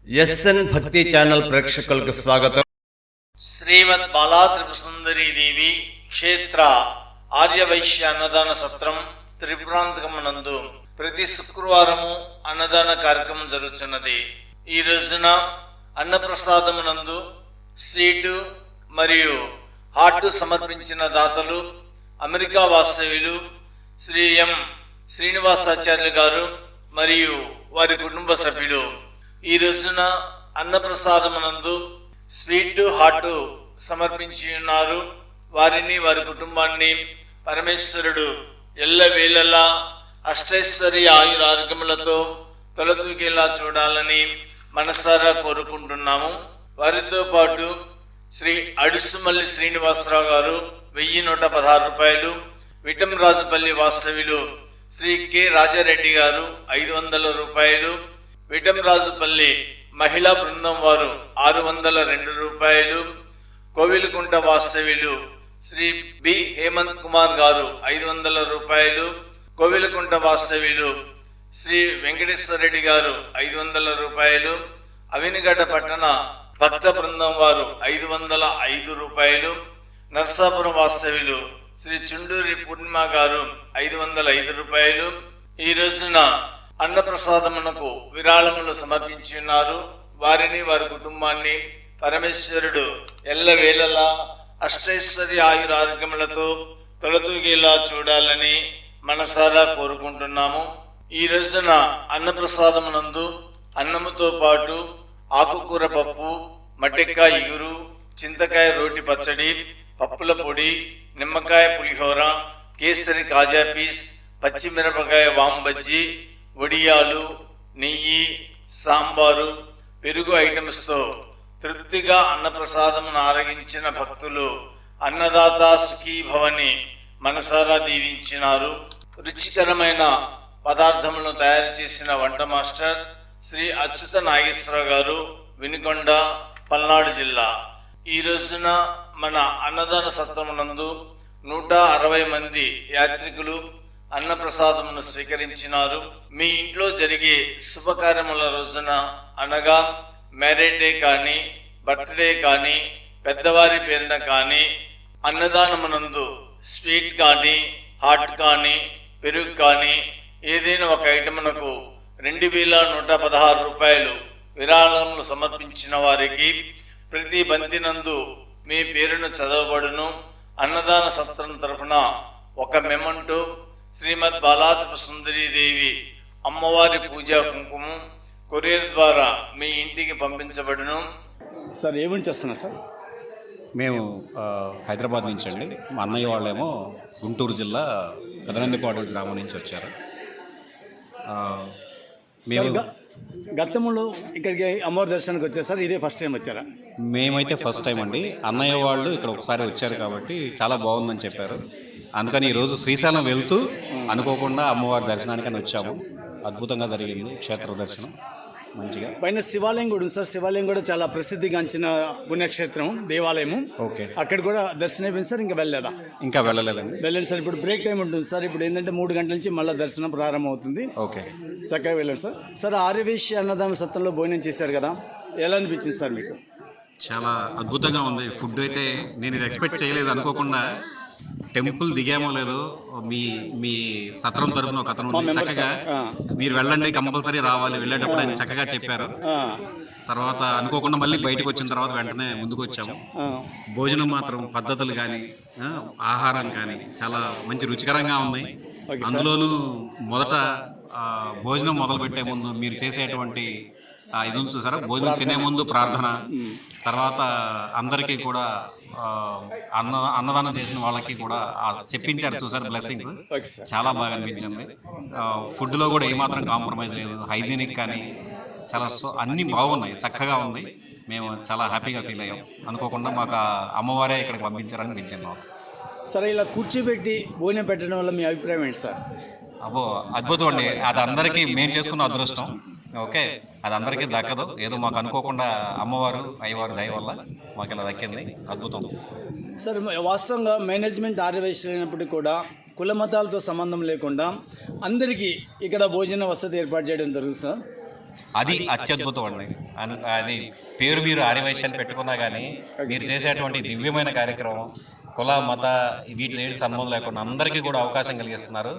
SN భక్తి channel ప్రేక్షకులకు స్వాగతం. శ్రీమద్ బాలాత్రిపురసుందరీ దేవి క్షేత్ర ఆర్యవైశ్య అన్నదాన సత్రం త్రిపురాంతకమునందు ప్రతి శుక్రవారము అన్నదాన కార్యక్రమం జరుగుతున్నది. ఈ రోజున అన్నప్రసాదమునందు స్వీటు మరియు హాట్ సమర్పించిన దాతలు అమెరికా వాస్తవ్యులు శ్రీ ఎం శ్రీనివాసాచార్యులు గారు మరియు వారి కుటుంబ సభ్యులు ఈ రోజున అన్నప్రసాదమునందు స్వీట్ హాట్ సమర్పించి ఉన్నారు. వారిని వారి కుటుంబాన్ని పరమేశ్వరుడు ఎల్లవేళలా అష్టైశ్వర్య ఆయురారోగ్యములతో తొలతూగేలా చూడాలని మనసారా కోరుకుంటున్నాము. వారితో పాటు శ్రీ అడుసుమల్లి శ్రీనివాసరావు గారు 1116 రూపాయలు, విటంరాజుపల్లి వాస్తవ్యులు శ్రీ కె రాజారెడ్డి గారు 500 రూపాయలు, విటంరాజుపల్లి మహిళా బృందం వారు 602 రూపాయలు, కోవిలకుంట వాస్తవ్యులు శ్రీ బి హేమంత్ కుమార్ గారు 500 రూపాయలు, కోవిలకుంట వాస్తవ్యులు శ్రీ వెంకటేశ్వర రెడ్డి గారు 500 రూపాయలు, అవినిగడ్డ పట్టణ భక్త బృందం వారు 505 రూపాయలు, నర్సాపురం వాస్తవ్యులు శ్రీ చుండూరి పూర్ణిమ గారు 505 రూపాయలు ఈ రోజున అన్నప్రసాదమునకు విరాళములు సమర్పించి ఉన్నారు. వారిని వారి కుటుంబాన్ని పరమేశ్వరుడు ఎల్లవేళలా అష్టైశ్వర్య ఆయురారోగ్యములతో తొలతూగేలా చూడాలని మనసారా కోరుకుంటున్నాము. ఈ రోజున అన్నప్రసాదమునందు అన్నముతో పాటు ఆకుకూర పప్పు, మట్టెక్కాయ ఇగురు, చింతకాయ రోటి పచ్చడి, పప్పుల పొడి, నిమ్మకాయ పులిహోర, కేసరి కాజా పీస్, పచ్చిమిరపకాయ వాంబజ్జి, వడియాలు, నెయ్యి, సాంబారు, పెరుగు ఐటమ్స్తో తృప్తిగా అన్నప్రసాదమును ఆరగించిన భక్తులు అన్నదాత సుఖీభవని మనసారా దీవించినారు. రుచికరమైన పదార్థములను తయారు చేసిన వంట మాస్టర్ శ్రీ అచ్యుత నాగేశ్వరరావు గారు, వినుకొండ, పల్నాడు జిల్లా. ఈ రోజున మన అన్నదాన సత్రమునందు 160 మంది యాత్రికులు అన్నప్రసాదమును స్వీకరించినారు. మీ ఇంట్లో జరిగే శుభకార్యముల రోజున అనగా మ్యారేజ్ డే కానీ, బర్త్డే కానీ, పెద్దవారి పేరున కానీ అన్నదానమునందు స్వీట్ కానీ, హాట్ కానీ, పెరుగు కానీ ఏదైనా ఒక ఐటమునకు 2116 రూపాయలు విరాళములు సమర్పించిన వారికి ప్రతి బంతినందు మీ పేరును చదవబడును. అన్నదాన సత్రం తరఫున ఒక మెమంటో శ్రీమద్ బాలాత్రిపురసుందరీ దేవి అమ్మవారి పూజా కుంకుమ కొరియర్ ద్వారా మీ ఇంటికి పంపించబడును. సార్ ఏమని చేస్తున్నారు సార్? మేము హైదరాబాద్ నుంచి అండి. మా అన్నయ్య వాళ్ళేమో గుంటూరు జిల్లా పెదనందిపాడు గ్రామం నుంచి వచ్చారు. మేము గతంలో ఇక్కడికి అమ్మవారి దర్శనానికి వచ్చారు సార్, ఇదే ఫస్ట్ టైం వచ్చారా? మేమైతే ఫస్ట్ టైం అండి. అన్నయ్య వాళ్ళు ఇక్కడ ఒకసారి వచ్చారు కాబట్టి చాలా బాగుందని చెప్పారు. అందుకని ఈరోజు శ్రీశైలం వెళ్తూ అనుకోకుండా అమ్మవారి దర్శనానికి వచ్చాము. అద్భుతంగా జరిగింది క్షేత్ర దర్శనం మంచిగా. పైన శివాలయం కూడా ఉంది సార్. శివాలయం కూడా చాలా ప్రసిద్ధిగాంచిన పుణ్యక్షేత్రం, దేవాలయము. ఓకే, అక్కడ కూడా దర్శనం అయిపోయింది సార్. ఇంకా వెళ్ళలేదా? ఇంకా వెళ్ళలేదండి. వెళ్ళండి సార్. ఇప్పుడు బ్రేక్ టైం ఉంటుంది సార్. ఇప్పుడు ఏంటంటే 3 గంటల నుంచి మళ్ళీ దర్శనం ప్రారంభం అవుతుంది. ఓకే, చక్కగా వెళ్ళండి సార్. సార్ ఆర్యవైశ్య అన్నదాన సత్రంలో భోజనం చేశారు కదా, ఎలా అనిపించింది సార్ మీకు? చాలా అద్భుతంగా ఉంది. ఫుడ్ అయితే నేను ఇది ఎక్స్పెక్ట్ చేయలేదు. అనుకోకుండా టెంపుల్ దిగామో లేదో మీ సత్రం తరపున ఒక అతను చక్కగా మీరు వెళ్ళండి, కంపల్సరీ రావాలి, వెళ్ళేటప్పుడు ఆయన చక్కగా చెప్పారు. తర్వాత అనుకోకుండా మళ్ళీ బయటకు వచ్చిన తర్వాత వెంటనే ముందుకు వచ్చాము. భోజనం మాత్రం పద్ధతులు కానీ ఆహారం కానీ చాలా మంచి రుచికరంగా ఉన్నాయి. అందులోనూ మొదట భోజనం మొదలు పెట్టే ముందు మీరు చేసేటువంటి ఇది ఉంది చూసారా, భోజనం తినే ముందు ప్రార్థన, తర్వాత అందరికీ కూడా అన్నదానం చేసిన వాళ్ళకి కూడా చెప్పించారు చూసారు బ్లెస్సింగ్స్. చాలా బాగా అనిపించింది. ఫుడ్లో కూడా ఏమాత్రం కాంప్రమైజ్ లేదు. హైజీనిక్ కానీ చాలా అన్నీ బాగున్నాయి, చక్కగా ఉంది. మేము చాలా హ్యాపీగా ఫీల్ అయ్యాం. అనుకోకుండా మాకు అమ్మవారే ఇక్కడికి పంపించారని అనిపించింది మాకు. సరే, ఇలా కూర్చోబెట్టి భోజనం పెట్టడం వల్ల మీ అభిప్రాయం ఏంటి సార్? అబ్బో అద్భుతం అండి. అది అందరికీ మేము చేసుకున్న అదృష్టం. ఓకే, అది అందరికీ దక్కదు. ఏదో మాకు అనుకోకుండా అమ్మవారు అయ్యవారు దయ వల్ల మాకు ఇలా దక్కింది. అద్భుతం సార్. వాస్తవంగా మేనేజ్మెంట్ ఆర్యవైశ్యులు అయినప్పటికీ కూడా కుల మతాలతో సంబంధం లేకుండా అందరికీ ఇక్కడ భోజన వసతి ఏర్పాటు చేయడం జరుగుతుంది సార్. అది అత్యద్భుతం అండి. అది పేరు మీరు ఆర్యవైశ్యాన్ని పెట్టుకున్నా కానీ మీరు చేసేటువంటి దివ్యమైన కార్యక్రమం కుల మత వీటి ఏడు సంబంధం లేకుండా అందరికీ కూడా అవకాశం కలిగిస్తున్నారు.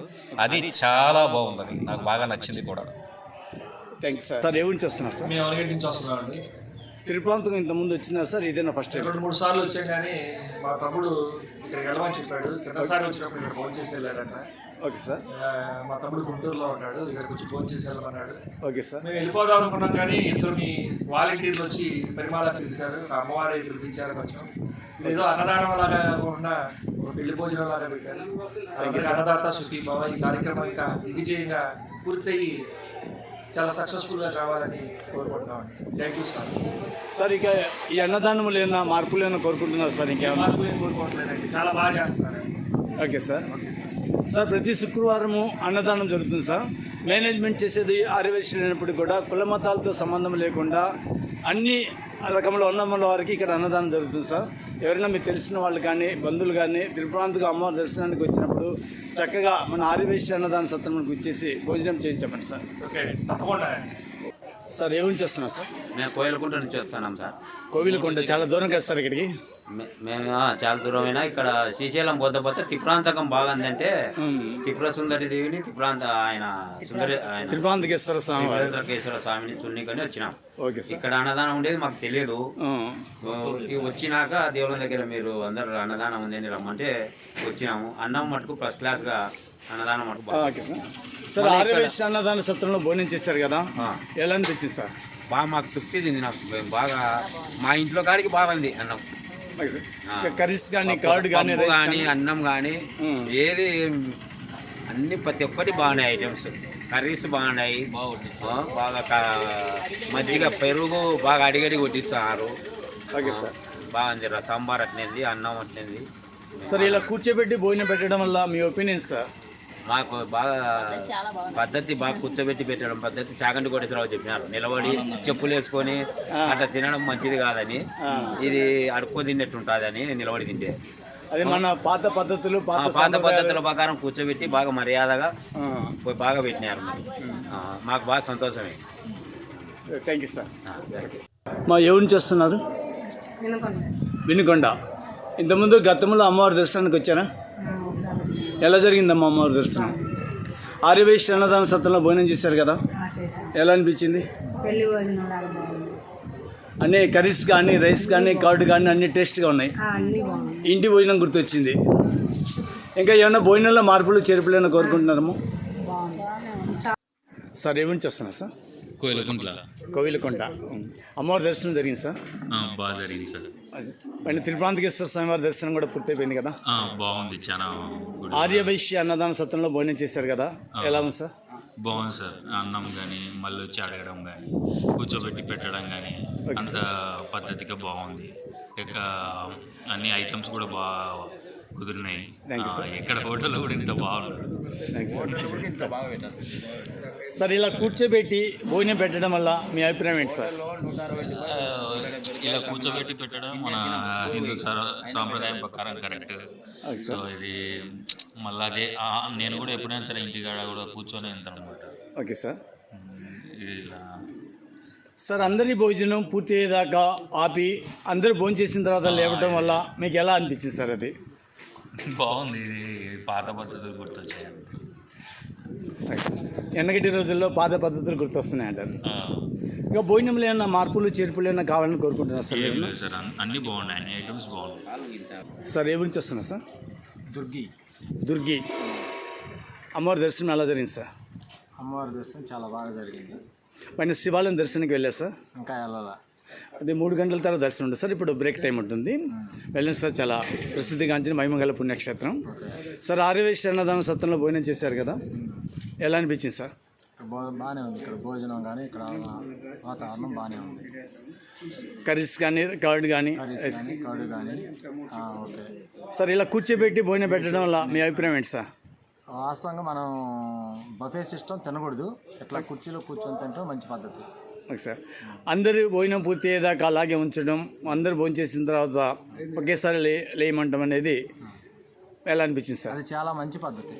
అది చాలా బాగుంది, నాకు బాగా నచ్చింది కూడా. Thank you sir. సార్ ఏమి చేస్తున్నారు సార్? మేము అరగంట నుంచి వస్తున్నామండి. తిరుపతి ఇంతకుముందు వచ్చినారు సార్, ఇదేనా ఫస్ట్ టైం? 2-3 సార్లు వచ్చాం కానీ మా తమ్ముడు ఇక్కడికి వెళ్ళమని చెప్పాడు. కిందసారి వచ్చినప్పుడు ఇక్కడ ఫోన్ చేసి వెళ్ళాడంట. Okay sir. మా తమ్ముడు గుంటూరులో ఉన్నాడు, ఇక్కడికి వచ్చి ఫోన్ చేసి వెళ్ళమన్నాడు. Okay sir. మేము వెళ్ళిపోదాం అనుకున్నాం కానీ ఇద్దరిని వాలంటీర్లు వచ్చి పరిమాలా పిలిచారు, అమ్మవారి పిలిపించారు. కొంచెం ఏదో అన్నదానం లాగా కాకుండా పెళ్లి భోజనం లాగా పెట్టారు. అన్నదాత సుఖీ భవ ఈ కార్యక్రమం ఇంకా దిగ్విజయంగా పూర్తయి చాలా సక్సెస్ఫుల్గా కావాలని కోరుకుంటున్నామండి. Thank you sir. సార్ ఇక ఈ అన్నదానములు ఏమైనా మార్పులు ఏమైనా కోరుకుంటున్నారు సార్? ఇంకేమైనా మార్పు ఏం కోరుకోవట్లేదండి, చాలా బాగా చేస్తున్నారండి. Okay sir. సార్ ప్రతి శుక్రవారము అన్నదానం జరుగుతుంది సార్. మేనేజ్మెంట్ చేసేది ఆర్యవైశ్యులు అయినప్పటికీ కూడా కుల మతాలతో సంబంధం లేకుండా అన్ని రకముల ఉన్నముల వారికి ఇక్కడ అన్నదానం జరుగుతుంది సార్. ఎవరైనా మీకు తెలిసిన వాళ్ళు కానీ బంధువులు కానీ తిరుపతిగా అమ్మవారి దర్శనానికి వచ్చినప్పుడు చక్కగా మన ఆర్యవైశ్య అన్నదాన సత్రంకి వచ్చేసి భోజనం చేయించండి సార్. ఓకే, తప్పకుండా. సార్ ఏమి చేస్తున్నారు సార్? మేము కోయిలకుంట నుంచి వస్తున్నాం సార్. కోవిలకొండ చాలా దూరం కదా సార్ ఇక్కడికి? మేము చాలా దూరమైనా ఇక్కడ శ్రీశైలం పోతే తిప్రాంతకం బాగుందంటే త్రిపుర సుందరి దేవిని ఆయన తిరుపతికేశ్వర స్వామి స్వామిని చున్నికని వచ్చినాం. Okay sir. ఇక్కడ అన్నదానం ఉండేది మాకు తెలియదు. వచ్చినాక దేవుళ్ళ దగ్గర మీరు అందరు అన్నదానం ఉందని రమ్మంటే వచ్చినాము. అన్నం మటుకు ఫస్ట్ క్లాస్ గా అన్నదానం మటుకు ఓకే సార్. సార్ ఆర్యవైశ్య అన్నదాన సత్రంలో భోజనం చేశారు కదా, ఎలా అనిపించింది సార్? బాగా మాకు తృప్తి తింది. నాకు బాగా మా ఇంట్లో కాడికి బాగుంది అన్నం. కర్రీస్ కానీ కర్డ్ కానీ కానీ అన్నం కానీ ఏది అన్ని ప్రతి ఒక్కటి బాగున్నాయి. ఐటమ్స్ కర్రీస్ బాగున్నాయి. బాగా మజ్జిగ పెరుగు బాగా అడిగడి కొట్టిస్తున్నారు. Okay sir. బాగుంది. సాంబార్ అట్నేది, అన్నం అట్నేది. సార్ ఇలా కూర్చోబెట్టి భోజనం పెట్టడం వల్ల మీ ఒపీనియన్ సార్? మాకు బాగా పద్ధతి, బాగా కూర్చోబెట్టి పెట్టడం పద్ధతి చాగంటి కోటేశ్వరరావు చెప్పినారు. నిలబడి చెప్పులు వేసుకొని అట్లా తినడం మంచిది కాదని, ఇది అడుక్కో తిన్నట్టు ఉంటుందని నిలబడి తింటే. అది మన పాత పద్ధతులు పాత పద్ధతుల ప్రకారం కూర్చోబెట్టి బాగా మర్యాదగా పోయి బాగా పెట్టినారు. మాకు బాగా సంతోషమే. Thank you sir. మా ఎవరిని చేస్తున్నారు? వినుకొండ. ఇంతకుముందు గతంలో అమ్మవారి దర్శనానికి వచ్చారా? ఎలా జరిగిందమ్మా అమ్మవారి దర్శనం? ఆర్యవైశ్య అన్నదాన సత్రంలో భోజనం చేశారు కదా, ఎలా అనిపించింది? పెళ్లి భోజనం అన్నీ కర్రీస్ కానీ రైస్ కానీ కర్డ్ కానీ అన్ని టేస్ట్గా ఉన్నాయి. ఇంటి భోజనం గుర్తొచ్చింది. ఇంకా ఏమైనా భోజనంలో మార్పులు చేర్పులు ఏమైనా కోరుకుంటున్నారమ్మా? సార్ ఏమని చేస్తున్నారు సార్? కోవిలకొండ అమ్మవారి దర్శనం జరిగింది సార్? బాగా జరిగింది సార్. పైన తిరుపతికేశ్వర స్వామివారి దర్శనం కూడా పూర్తయిపోయింది కదా? బాగుంది, చాలా. ఆర్యవైశ్య అన్నదాన సత్రంలో భోజనం చేశారు కదా, ఎలా ఉంది సార్? బాగుంది సార్. అన్నం కానీ మళ్ళీ వచ్చి అడగడం కానీ కూర్చోబెట్టి పెట్టడం కానీ అంత పద్ధతిగా బాగుంది. ఇక అన్ని ఐటమ్స్ కూడా బాగా కుదిరినాయి. ఎక్కడ హోటల్లో కూడా ఇంత బాగుంది సార్. ఇలా కూర్చోబెట్టి భోజనం పెట్టడం వల్ల మీ అభిప్రాయం ఏంటి సార్? ఇలా కూర్చోబెట్టి పెట్టడం మన హిందూ సాంప్రదాయం ప్రకారం కరెక్ట్. సో ఇది మళ్ళీ అదే నేను కూడా ఎప్పుడైనా సరే ఇంటికాడ కూడా కూర్చొని వెళ్తాను అనమాట. Okay sir. ఇలా సార్ అందరి భోజనం పూర్తి అయ్యేదాకా ఆపి అందరూ భోజనం చేసిన తర్వాత లేవటం వల్ల మీకు ఎలా అనిపించింది సార్? అది బాగుంది. ఇది పాత పద్ధతులు గుర్తొచ్చాయి. వెనకటి రోజుల్లో పాత పద్ధతులు గుర్తొస్తున్నాయి అంటారు. ఇంకా భోజనంలో ఏమైనా మార్పులు చేర్పులు ఏమైనా కావాలని కోరుకుంటున్నారు సార్? ఏం లేదు సార్, అన్నీ బాగున్నాయి, అన్ని ఐటమ్స్ బాగున్నాయి. సార్ ఏమి చేస్తున్నారు సార్? దుర్గి అమ్మవారి దర్శనం ఎలా జరిగింది సార్? అమ్మవారి దర్శనం చాలా బాగా జరిగింది. పైన శివాలయం దర్శనానికి వెళ్ళారు సార్? ఇంకా వెళ్ళాలా. అది 3 గంటల తర్వాత దర్శనం ఉంటుంది సార్. ఇప్పుడు బ్రేక్ టైం ఉంటుంది. వెళ్ళండి సార్. చాలా ప్రసిద్ధిగాంచిన మహిమగల పుణ్యక్షేత్రం సార్. ఆర్యవైశ్య అన్నదాన సత్రంలో భోజనం చేశారు కదా, ఎలా అనిపించింది సార్? బాగానే ఉంది. ఇక్కడ భోజనం కానీ ఇక్కడ వాతావరణం బాగానే ఉంది. కర్రీస్ కానీ కర్డ్ కానీ కర్డ్ కానీ ఓకే సార్. ఇలా కూర్చోబెట్టి భోజనం పెట్టడం వల్ల మీ అభిప్రాయం ఏంటి సార్? వాస్తవంగా మనం బఫే సిస్టమ్ తినకూడదు. ఇట్లా కుర్చీలో కూర్చొని తింటే మంచి పద్ధతి. Okay sir. అందరూ భోజనం పూర్తి అయ్యేదాకా అలాగే ఉంచడం, అందరూ భోజనం చేసిన తర్వాత ఒకేసారి లేయమంటాం అనేది ఎలా అనిపించింది సార్? అది చాలా మంచి పద్ధతి.